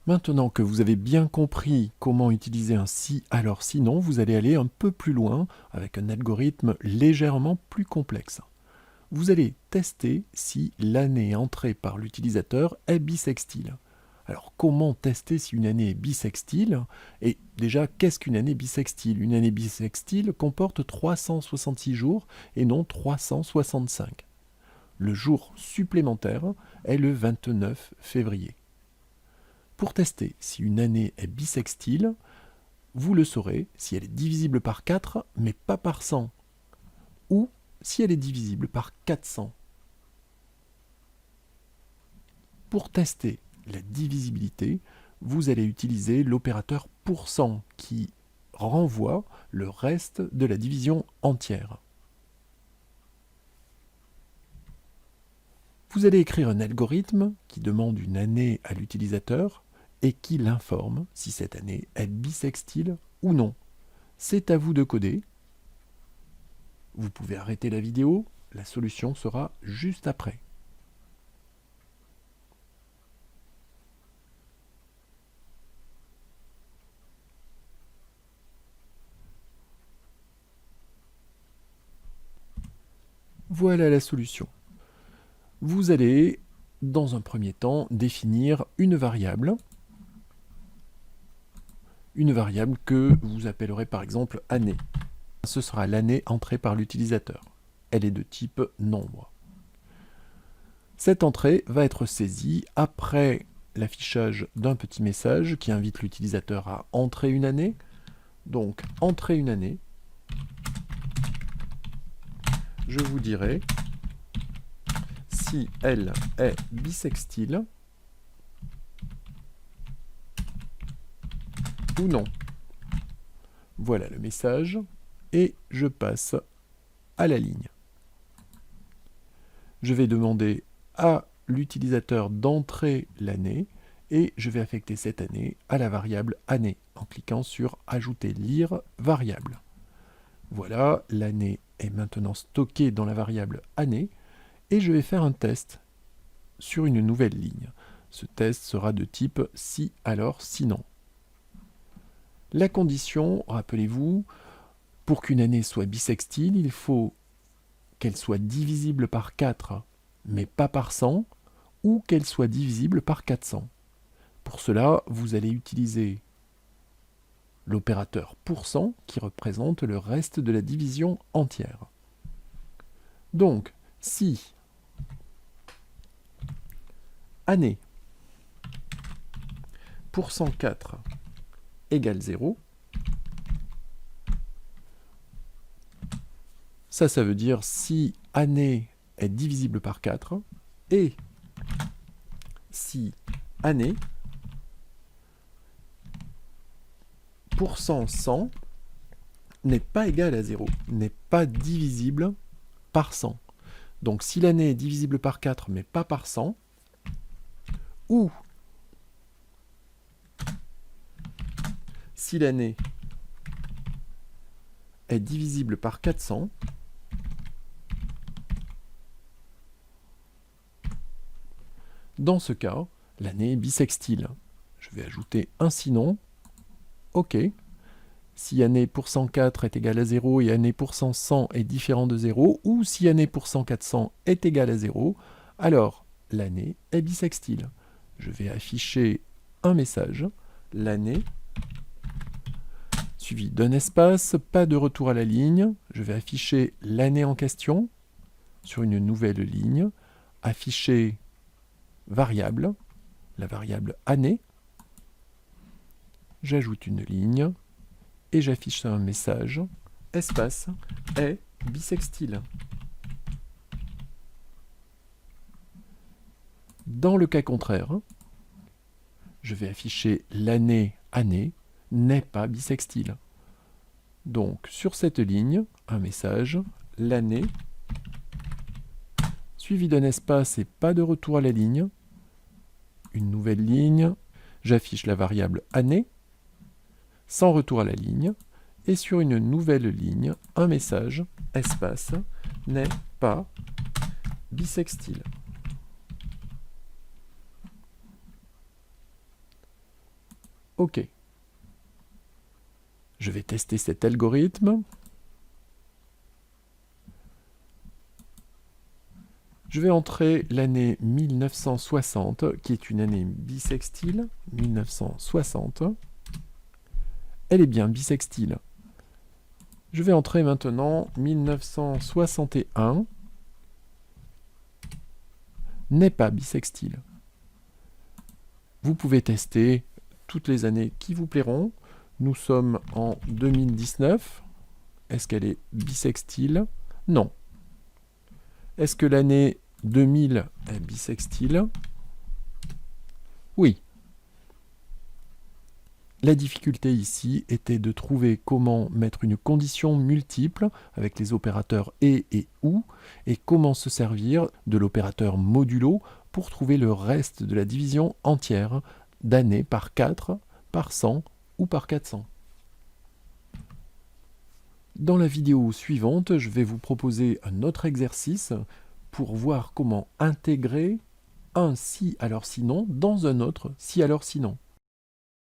Maintenant que vous avez bien compris comment utiliser un si alors sinon, vous allez aller un peu plus loin avec un algorithme légèrement plus complexe. Vous allez tester si l'année entrée par l'utilisateur est bissextile. Alors comment tester si une année est bissextile? Et déjà, qu'est-ce qu'une année bissextile? Une année bissextile comporte 366 jours et non 365. Le jour supplémentaire est le 29 février. Pour tester si une année est bissextile, vous le saurez si elle est divisible par 4, mais pas par 100, ou si elle est divisible par 400. Pour tester la divisibilité, vous allez utiliser l'opérateur %, qui renvoie le reste de la division entière. Vous allez écrire un algorithme qui demande une année à l'utilisateur et qui l'informe si cette année est bissextile ou non. C'est à vous de coder. Vous pouvez arrêter la vidéo, la solution sera juste après. Voilà la solution. Vous allez, dans un premier temps, définir une variable que vous appellerez par exemple année. Ce sera l'année entrée par l'utilisateur. Elle est de type nombre. Cette entrée va être saisie après l'affichage d'un petit message qui invite l'utilisateur à entrer une année. Donc, entrer une année, je vous dirai si elle est bissextile ou non. Voilà le message et je passe à la ligne. Je vais demander à l'utilisateur d'entrer l'année et je vais affecter cette année à la variable année en cliquant sur ajouter lire variable. Voilà, l'année est maintenant stockée dans la variable année et je vais faire un test sur une nouvelle ligne. Ce test sera de type si alors sinon. La condition, rappelez-vous, pour qu'une année soit bissextile, il faut qu'elle soit divisible par 4, mais pas par 100, ou qu'elle soit divisible par 400. Pour cela, vous allez utiliser l'opérateur %, qui représente le reste de la division entière. Donc, si année %4 égale 0, ça veut dire si année est divisible par 4 et si année %100 n'est pas égal à 0, n'est pas divisible par 100. Donc si l'année est divisible par 4 mais pas par 100, ou si l'année est divisible par 400, dans ce cas, l'année est bissextile. Je vais ajouter un sinon. OK. Si année %4 est égal à 0 et année %100 est différent de 0, ou si année %400 est égal à 0, alors l'année est bissextile. Je vais afficher un message, l'année, suivi d'un espace, pas de retour à la ligne. Je vais afficher l'année en question sur une nouvelle ligne, afficher variable, la variable année. J'ajoute une ligne et j'affiche un message, espace est bissextile. Dans le cas contraire, je vais afficher l'année année n'est pas bissextile. Donc sur cette ligne, un message, l'année, suivi d'un espace et pas de retour à la ligne, une nouvelle ligne, j'affiche la variable année, sans retour à la ligne, et sur une nouvelle ligne, un message, espace, n'est pas bissextile. OK. Je vais tester cet algorithme. Je vais entrer l'année 1960, qui est une année bissextile. 1960. Elle est bien bissextile. Je vais entrer maintenant 1961. N'est pas bissextile. Vous pouvez tester toutes les années qui vous plairont. Nous sommes en 2019. Est-ce qu'elle est bissextile? Non. Est-ce que l'année 2000 est bissextile? Oui. La difficulté ici était de trouver comment mettre une condition multiple avec les opérateurs et ou, et comment se servir de l'opérateur modulo pour trouver le reste de la division entière d'années par 4, par 100 ou par 400. Dans la vidéo suivante, je vais vous proposer un autre exercice pour voir comment intégrer un si alors sinon dans un autre si alors sinon.